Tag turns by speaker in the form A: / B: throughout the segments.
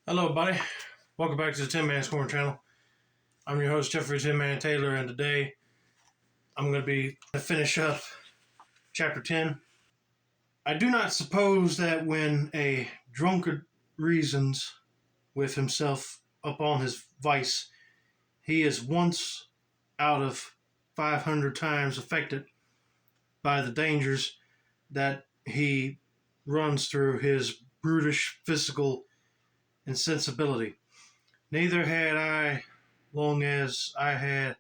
A: Hello, buddy. Welcome back to the Tin Man's Corner channel. I'm your host, Jeffrey Tin Man Taylor, and today I'm going to be finish up chapter 10. I do not suppose that when a drunkard reasons with himself upon his vice, he is once out of 500 times affected by the dangers that he runs through his brutish physical insensibility. Neither had I, long as I had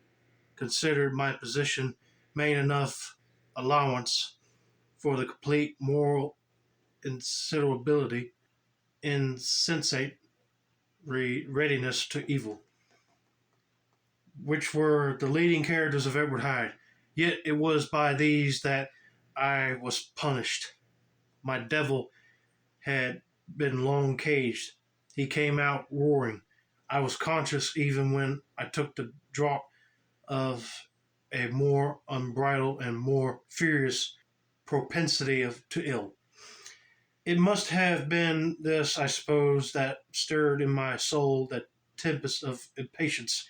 A: considered my position, made enough allowance for the complete moral insensate readiness to evil, which were the leading characters of Edward Hyde. Yet it was by these that I was punished. My devil had been long caged. He came out roaring. I was conscious even when I took the draught of a more unbridled and more furious propensity to ill. It must have been this, I suppose, that stirred in my soul that tempest of impatience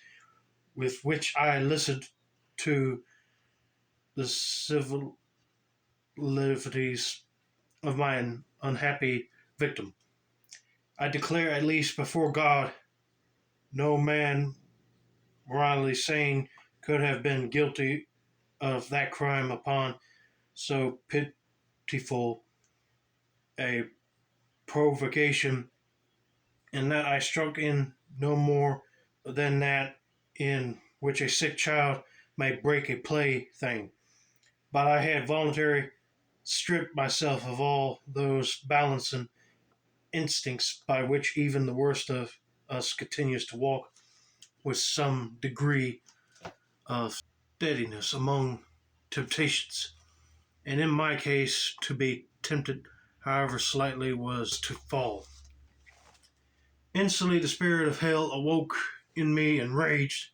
A: with which I listened to the civilities of my unhappy victim. I declare, at least before God, no man morally sane could have been guilty of that crime upon so pitiful a provocation, and that I struck in no more than that in which a sick child may break a plaything. But I had voluntarily stripped myself of all those balancing instincts by which even the worst of us continues to walk with some degree of steadiness among temptations. And in my case, to be tempted, however slightly, was to fall. Instantly the spirit of hell awoke in me and raged.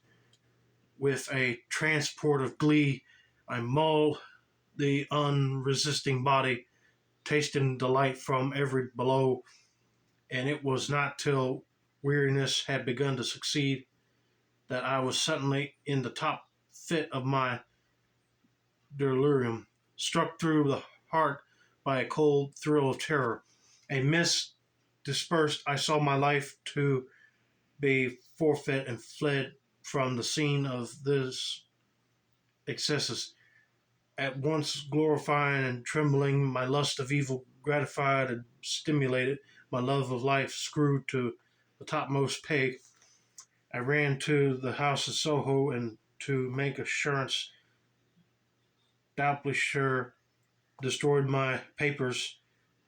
A: With a transport of glee, I mauled the unresisting body, tasting delight from every blow, and it was not till weariness had begun to succeed that I was suddenly in the top fit of my delirium, struck through the heart by a cold thrill of terror. A mist dispersed, I saw my life to be forfeit and fled from the scene of these excesses. At once glorifying and trembling, my lust of evil gratified and stimulated, my love of life screwed to the topmost peg. I ran to the house in Soho, and to make assurance doubly sure, destroyed my papers.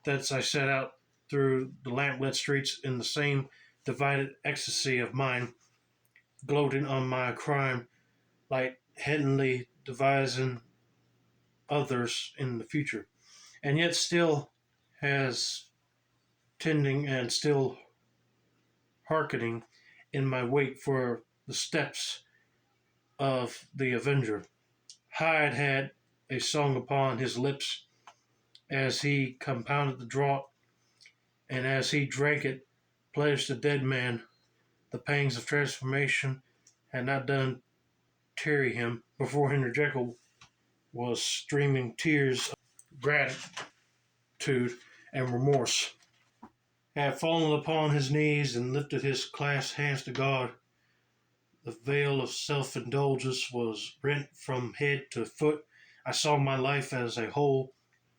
A: Thence I set out through the lamplit streets in the same divided ecstasy of mind, gloating on my crime, like heavenly devising others in the future, and yet still has tending and still hearkening in my wait for the steps of the avenger. Hyde had a song upon his lips as he compounded the draught, and as he drank it, pledged the dead man. The pangs of transformation had not done tarry him before Henry Jekyll was streaming tears of gratitude and remorse, had fallen upon his knees and lifted his clasped hands to God. The veil of self-indulgence was rent from head to foot. I saw my life as a whole.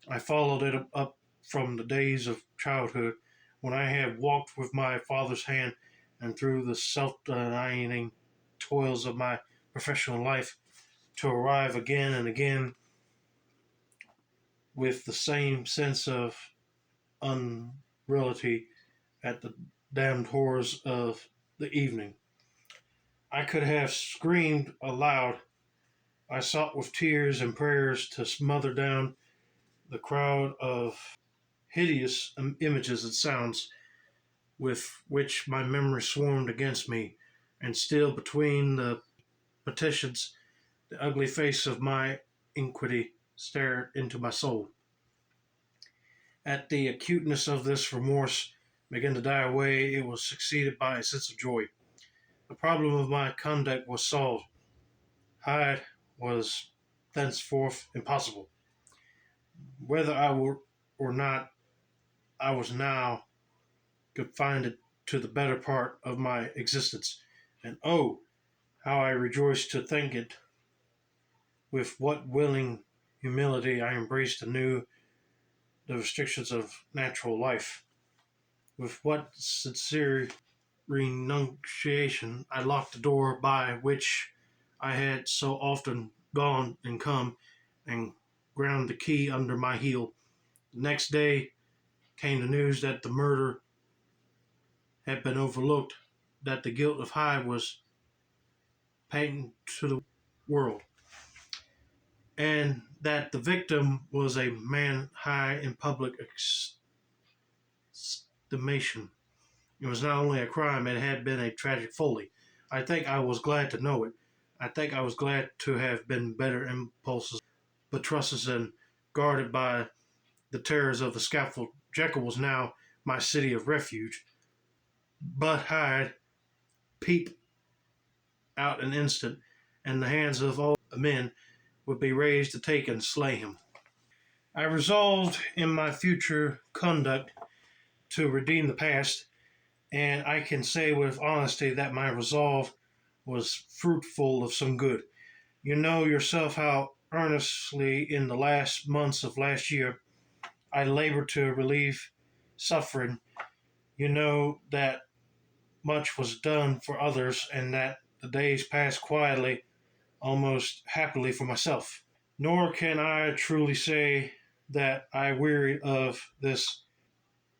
A: I followed it up from the days of childhood, when I had walked with my father's hand, and through the self-denying toils of my professional life, to arrive again and again with the same sense of unreality at the damned horrors of the evening. I could have screamed aloud. I sought with tears and prayers to smother down the crowd of hideous images and sounds with which my memory swarmed against me, and still between the petitions the ugly face of my iniquity stared into my soul. At the acuteness of this remorse, began to die away, it was succeeded by a sense of joy. The problem of my conduct was solved. Hyde was thenceforth impossible. Whether I were or not, I was now confined to the better part of my existence. And oh, how I rejoiced to think it! With what willing humility I embraced anew the restrictions of natural life. With what sincere renunciation I locked the door by which I had so often gone and come, and ground the key under my heel. The next day came the news that the murder had been overlooked, that the guilt of Hyde was patent to the world, and that the victim was a man high in public estimation. It was not only a crime, it had been a tragic folly. I think I was glad to know it. I think I was glad to have been better impulses, buttresses, and guarded by the terrors of the scaffold. Jekyll was now my city of refuge, but Hyde peeped out an instant, and the hands of all men would be raised to take and slay him. I resolved in my future conduct to redeem the past, and I can say with honesty that my resolve was fruitful of some good. You know yourself how earnestly in the last months of last year I labored to relieve suffering. You know that much was done for others and that the days passed quietly, almost happily for myself. Nor can I truly say that I wearied of this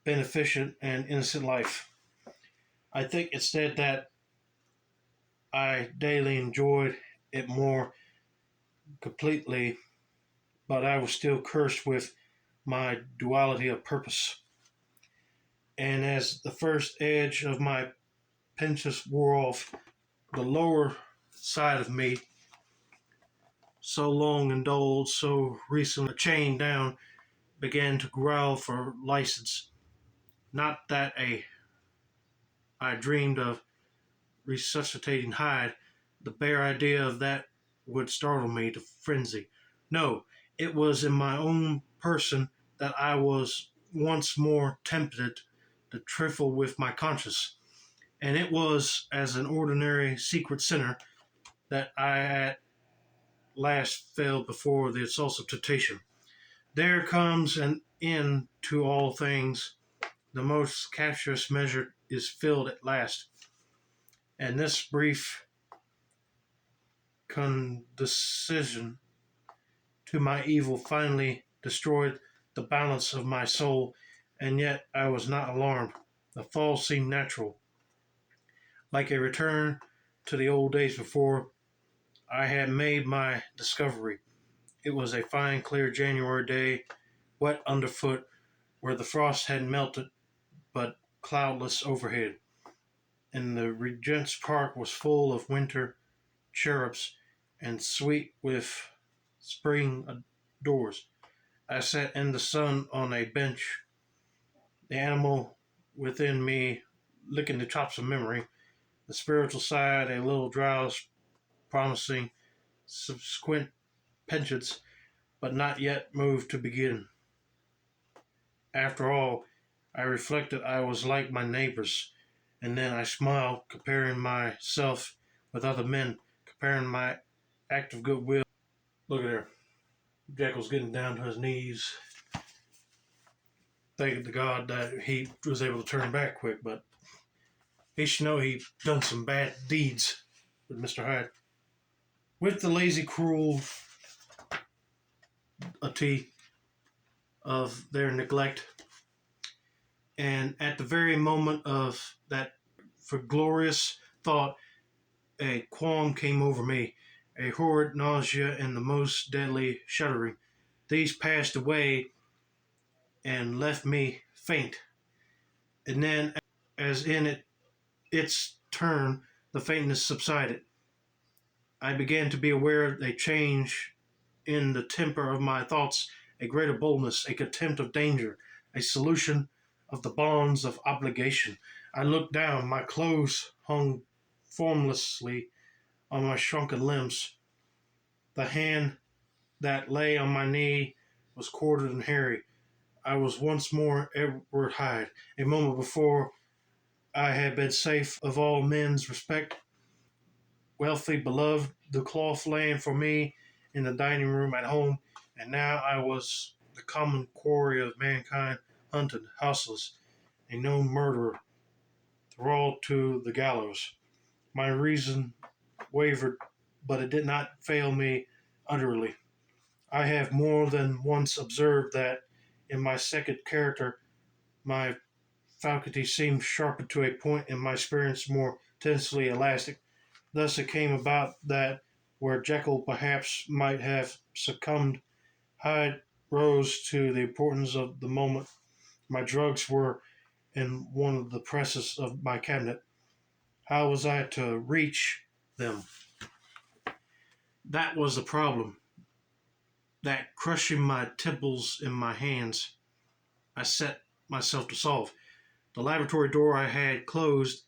A: beneficent and innocent life. I think instead that I daily enjoyed it more completely, but I was still cursed with my duality of purpose. And as the first edge of my pensive wore off, the lower side of me, so long indulged, so recently chained down, began to growl for license. Not that I dreamed of resuscitating Hyde. The bare idea of that would startle me to frenzy. No, it was in my own person that I was once more tempted to trifle with my conscience, and it was as an ordinary secret sinner that I at last fell before the assaults of temptation. There comes an end to all things. The most captious measure is filled at last, and this brief condescension to my evil finally destroyed the balance of my soul, and yet I was not alarmed. The fall seemed natural, like a return to the old days before I had made my discovery. It was a fine, clear January day, wet underfoot where the frost had melted, but cloudless overhead, and the Regent's Park was full of winter cherubs and sweet with spring doors. I sat in the sun on a bench, the animal within me licking the chops of memory, the spiritual side a little drowse, promising subsequent pensions, but not yet moved to begin. After all, I reflected I was like my neighbors, and then I smiled, comparing myself with other men, comparing my act of goodwill. Look at there. Jekyll's getting down to his knees, thanking to God that he was able to turn back quick, but he should know he done some bad deeds with Mr. Hyde. With the lazy cruelty of their neglect, and at the very moment of that for glorious thought, a qualm came over me, a horrid nausea and the most deadly shuddering. These passed away and left me faint. And then, as in its turn, the faintness subsided. I began to be aware of a change in the temper of my thoughts, a greater boldness, a contempt of danger, a solution of the bonds of obligation. I looked down. My clothes hung formlessly on my shrunken limbs. The hand that lay on my knee was corded and hairy. I was once more Edward Hyde. A moment before, I had been safe of all men's respect, wealthy, beloved, the cloth laying for me in the dining room at home, and now I was the common quarry of mankind, hunted, houseless, a known murderer, thrall to the gallows. My reason wavered, but it did not fail me utterly. I have more than once observed that in my second character my faculty seemed sharpened to a point and my experience more tensely elastic. Thus it came about that where Jekyll perhaps might have succumbed, Hyde rose to the importance of the moment. My drugs were in one of the presses of my cabinet. How was I to reach them? That was the problem. That crushing my temples in my hands, I set myself to solve. The laboratory door I had closed.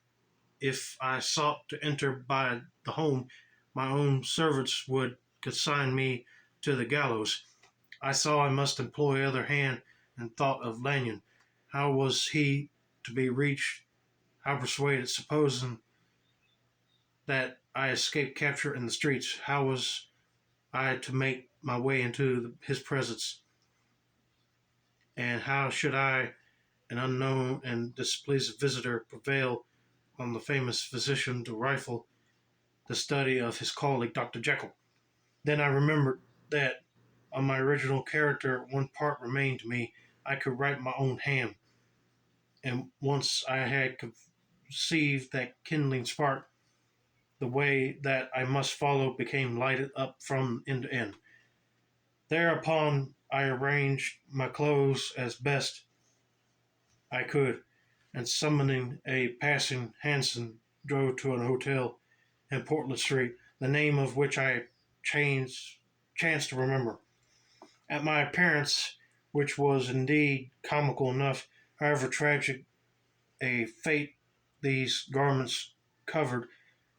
A: If I sought to enter by the home, my own servants would consign me to the gallows. I saw I must employ other hand and thought of Lanyon. How was he to be reached? How persuaded, supposing that I escaped capture in the streets? How was I to make my way into his presence? And how should I, an unknown and displeased visitor, prevail on the famous physician to rifle the study of his colleague, Dr. Jekyll? Then I remembered that on my original character one part remained to me. I could write my own hand, and once I had conceived that kindling spark, the way that I must follow became lighted up from end to end. Thereupon I arranged my clothes as best I could, and summoning a passing hansom, drove to an hotel in Portland Street, the name of which I chanced to remember. At my appearance, which was indeed comical enough, however tragic a fate these garments covered,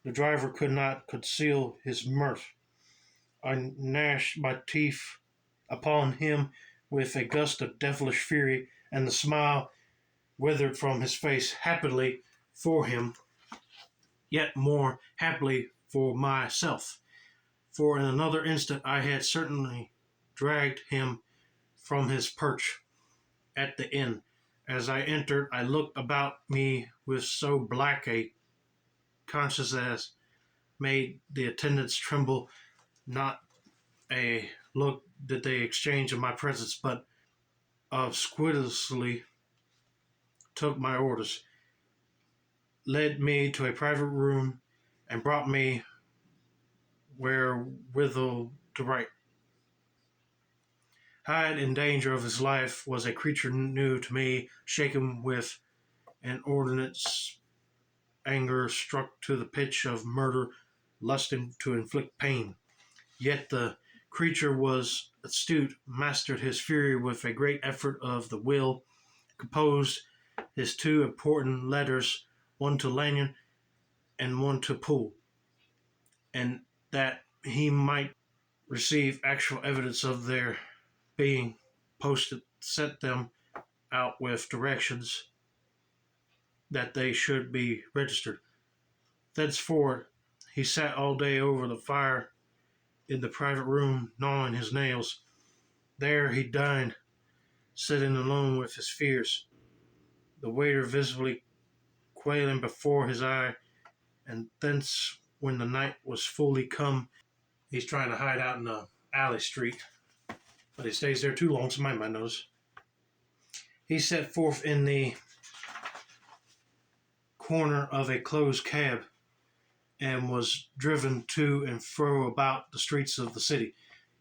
A: the driver could not conceal his mirth. I gnashed my teeth upon him with a gust of devilish fury, and the smile withered from his face. Happily for him, yet more happily for myself, for in another instant I had certainly dragged him from his perch at the inn. As I entered, I looked about me with so black a conscience as made the attendants tremble. Not a look did they exchange in my presence, but obsequiously took my orders, led me to a private room, and brought me wherewithal to write. Hyde, in danger of his life, was a creature new to me, shaken with inordinate anger, struck to the pitch of murder, lusting to inflict pain. Yet the creature was astute, mastered his fury with a great effort of the will, composed his two important letters, one to Lanyon and one to Poole, and that he might receive actual evidence of their being posted, sent them out with directions that they should be registered. Thenceforward, he sat all day over the fire in the private room, gnawing his nails. There he dined, sitting alone with his fears, the waiter visibly quailing before his eye, and thence, when the night was fully come, he's trying to hide out in the alley street, but he stays there too long, so my mind knows. He set forth in the corner of a closed cab, and was driven to and fro about the streets of the city.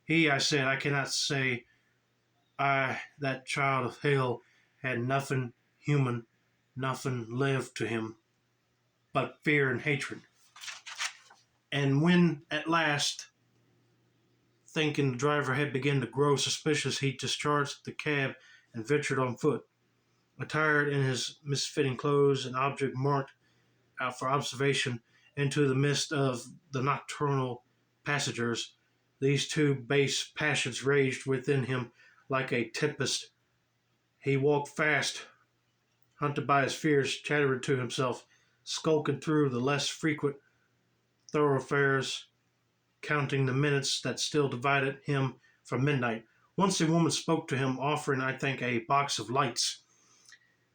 A: He, I said, I cannot say I, that child of hell, had nothing human, nothing lived to him, but fear and hatred. And when at last, thinking the driver had begun to grow suspicious, he discharged the cab and ventured on foot. Attired in his misfitting clothes, an object marked out for observation into the midst of the nocturnal passengers, these two base passions raged within him like a tempest. He walked fast, hunted by his fears, chattering to himself, skulking through the less frequent thoroughfares, counting the minutes that still divided him from midnight. Once a woman spoke to him, offering, I think, a box of lights.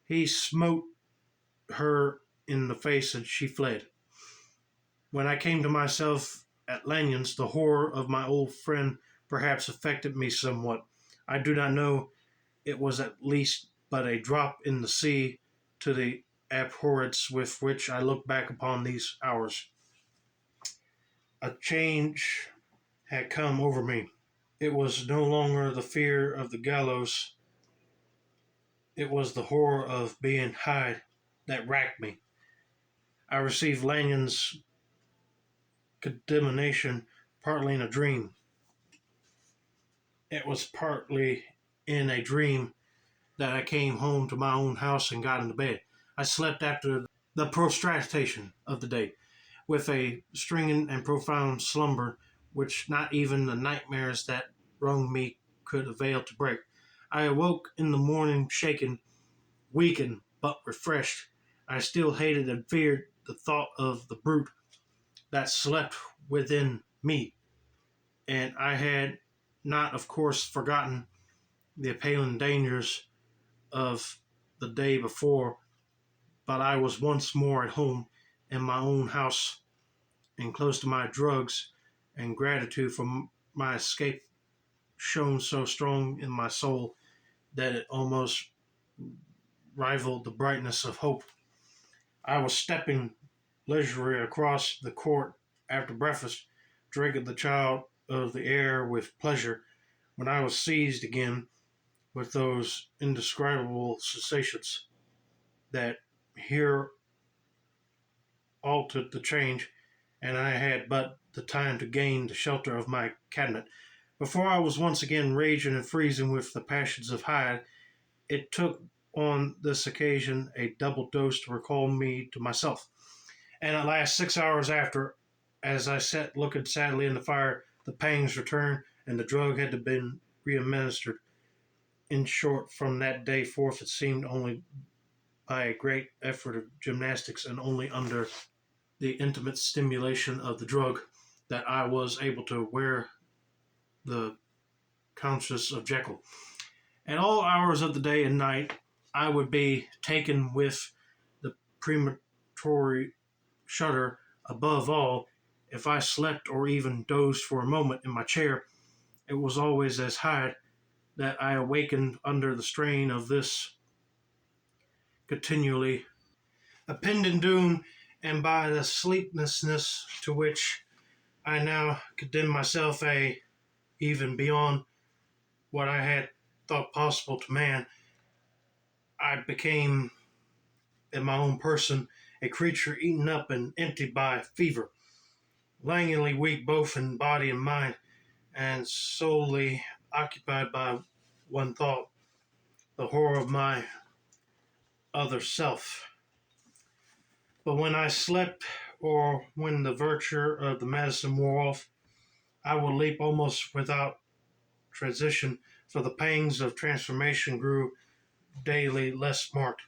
A: He smote her in the face and she fled. When I came to myself at Lanyon's, the horror of my old friend perhaps affected me somewhat. I do not know. It was at least but a drop in the sea to the abhorrence with which I look back upon these hours. A change had come over me. It was no longer the fear of the gallows. It was the horror of being Hyde that racked me. I received Lanyon's condemnation partly in a dream. It was partly in a dream that I came home to my own house and got into bed. I slept after the prostration of the day, with a stringent and profound slumber which not even the nightmares that wrung me could avail to break. I awoke in the morning shaken, weakened, but refreshed. I still hated and feared the thought of the brute that slept within me, and I had not, of course, forgotten the appalling dangers of the day before, but I was once more at home in my own house and close to my drugs, and gratitude for my escape shone so strong in my soul that it almost rivaled the brightness of hope. I was stepping leisurely across the court after breakfast, drinking the child of the air with pleasure, when I was seized again with those indescribable sensations that here altered the change, and I had but the time to gain the shelter of my cabinet. Before I was once again raging and freezing with the passions of Hyde, it took on this occasion a double dose to recall me to myself. And at last, 6 hours after, as I sat looking sadly in the fire, the pangs returned, and the drug had to be re-administered. In short, from that day forth, it seemed only by a great effort of gymnastics and only under the intimate stimulation of the drug that I was able to wear the conscience of Jekyll. At all hours of the day and night, I would be taken with the premonitory shudder. Above all, if I slept or even dozed for a moment in my chair, it was always as Hyde that I awakened under the strain of this continually impending doom, and by the sleeplessness to which I now condemned myself, even beyond what I had thought possible to man, I became, in my own person, a creature eaten up and emptied by fever, languidly weak both in body and mind, and solely occupied by one thought, the horror of my other self. But when I slept, or when the virtue of the medicine wore off, I would leap almost without transition, for the pangs of transformation grew daily less marked,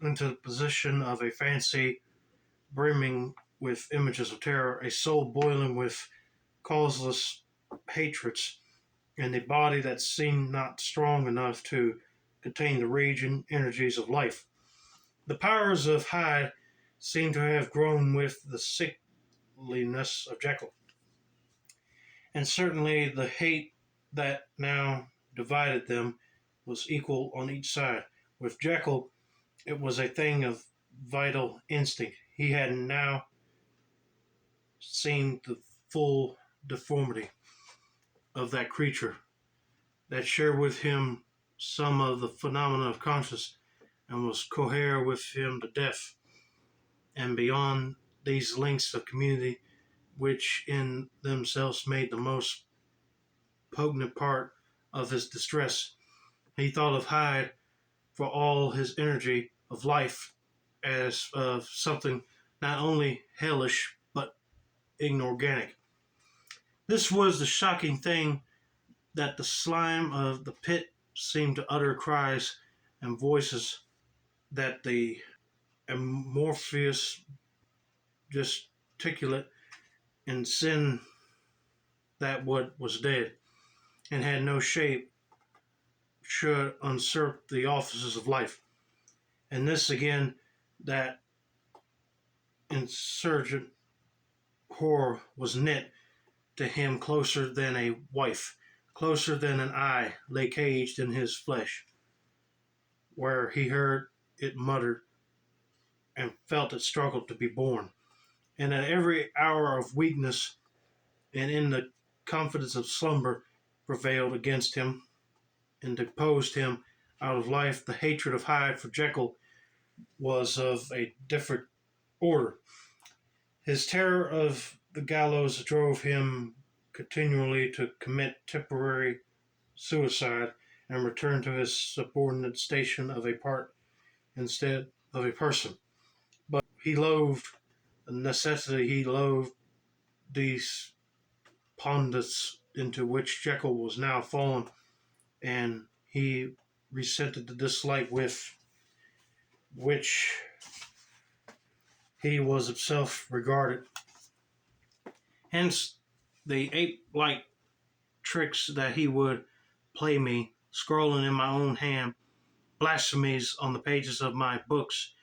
A: into the position of a fancy brimming with images of terror, a soul boiling with causeless hatreds, and a body that seemed not strong enough to contain the raging energies of life. The powers of Hyde seemed to have grown with the sickliness of Jekyll, and certainly the hate that now divided them was equal on each side. With Jekyll, it was a thing of vital instinct. He had now seen the full deformity of that creature that shared with him some of the phenomena of consciousness and was cohere with him to death. And beyond these links of community, which in themselves made the most poignant part of his distress, he thought of Hyde for all his energy of life as of something not only hellish but inorganic. This was the shocking thing, that the slime of the pit seemed to utter cries and voices that the amorphous gesticulate in sin that what was dead and had no shape should usurp the offices of life. And this again, that insurgent horror was knit to him closer than a wife, closer than an eye lay caged in his flesh, where he heard it muttered and felt it struggle to be born. And at every hour of weakness and in the confidence of slumber prevailed against him and deposed him out of life. The hatred of Hyde for Jekyll was of a different order. His terror of the gallows drove him continually to commit temporary suicide and return to his subordinate station of a part instead of a person. But he loathed the necessity, he loathed these pondits into which Jekyll was now fallen, and he resented the dislike with which he was himself regarded. Hence the ape-like tricks that he would play me, scrawling in my own hand blasphemies on the pages of my books,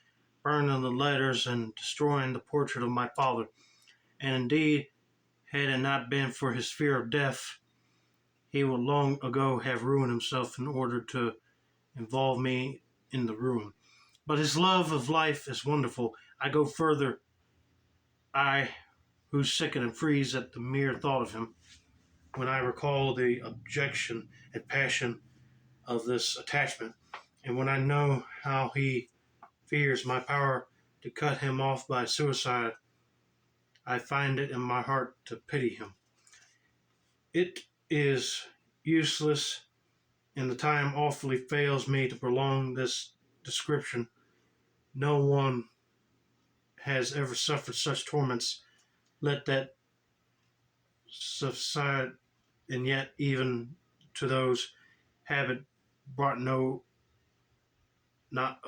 A: burning the letters and destroying the portrait of my father. And indeed, had it not been for his fear of death, he would long ago have ruined himself in order to involve me in the ruin. But his love of life is wonderful. I go further. I, who sicken and freeze at the mere thought of him, when I recall the objection and passion of this attachment, and when I know how he fears my power to cut him off by suicide, I find it in my heart to pity him. It is useless, and the time awfully fails me to prolong this description. No one has ever suffered such torments. Let that subside, and yet even to those have it brought not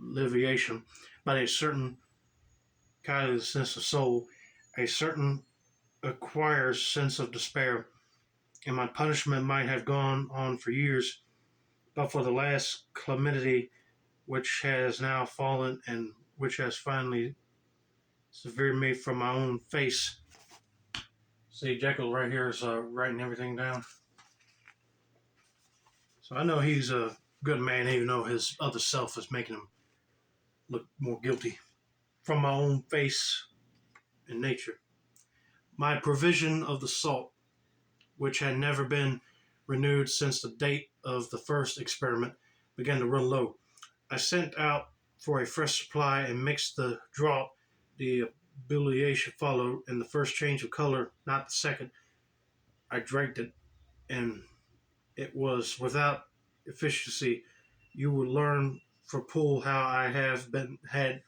A: alleviation, but a certain kindliness of soul, a certain acquired sense of despair, and my punishment might have gone on for years, but for the last calamity which has now fallen and which has finally severed me from my own face. See, Jekyll right here is writing everything down. So I know he's a good man, even though his other self is making him look more guilty. From my own face and nature. My provision of the salt, which had never been renewed since the date of the first experiment, began to run low. I sent out for a fresh supply and mixed the draught. The ebullition followed, and the first change of color, not the second. I drank it, and it was without efficacy. You will learn for Poole how I have had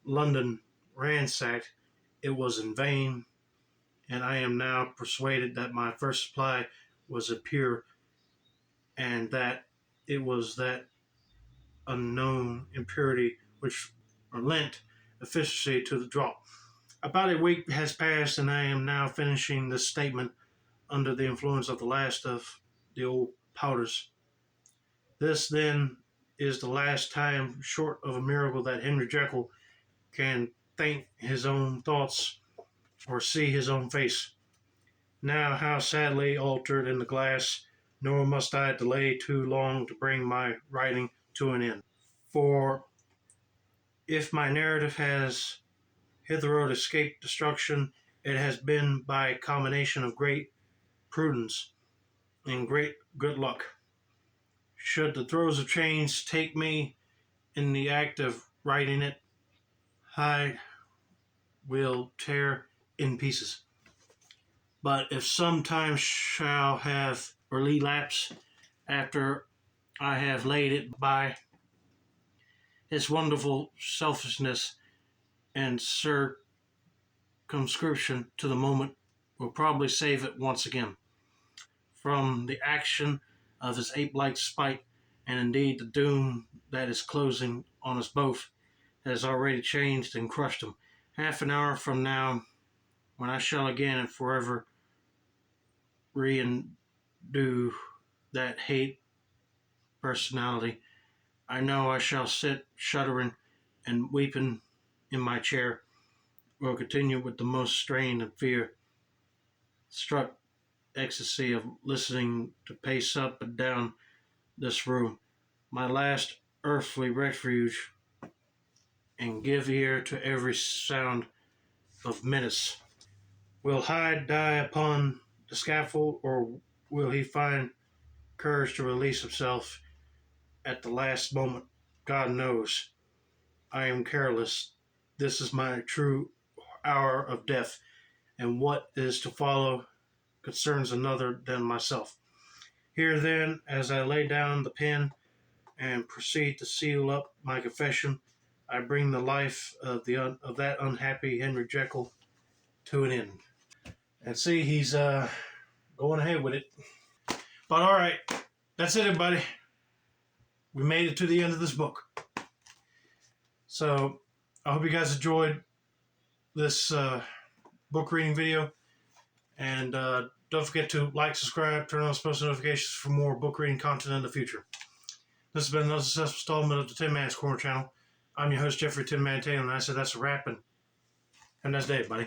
A: London ransacked. It was in vain, and I am now persuaded that my first supply was impure, and that it was that unknown impurity which lent efficacy to the draught. About a week has passed, and I am now finishing this statement under the influence of the last of the old powders. This, then, is the last time, short of a miracle, that Henry Jekyll can think his own thoughts or see his own face. Now how sadly altered in the glass, nor must I delay too long to bring my writing to an end. For if my narrative has hitherto escaped destruction, it has been by a combination of great prudence and great good luck. Should the throes of change take me in the act of writing it, Hyde will tear in pieces. But if some time shall have or elapse after I have laid it by. His wonderful selfishness and circumscription to the moment will probably save it once again from the action of his ape-like spite, and indeed the doom that is closing on us both has already changed and crushed him. Half an hour from now, when I shall again and forever re-undo that hate personality, I know I shall sit shuddering and weeping in my chair, will continue with the most strain and fear struck ecstasy of listening to pace up and down this room, my last earthly refuge, and give ear to every sound of menace. Will Hyde die upon the scaffold, or will he find courage to release himself at the last moment? God knows. I am careless. This is my true hour of death, and what is to follow concerns another than myself. Here then, as I lay down the pen and proceed to seal up my confession, I bring the life of that unhappy Henry Jekyll to an end. And see, he's going ahead with it. But all right, that's it, everybody. We made it to the end of this book. So I hope you guys enjoyed this book reading video. And don't forget to like, subscribe, turn on post notifications for more book reading content in the future. This has been another successful installment of the Tin Man's Corner channel. I'm your host, Jeffrey Tin Man Taylor, and I said that's a wrap, and have a nice day, buddy.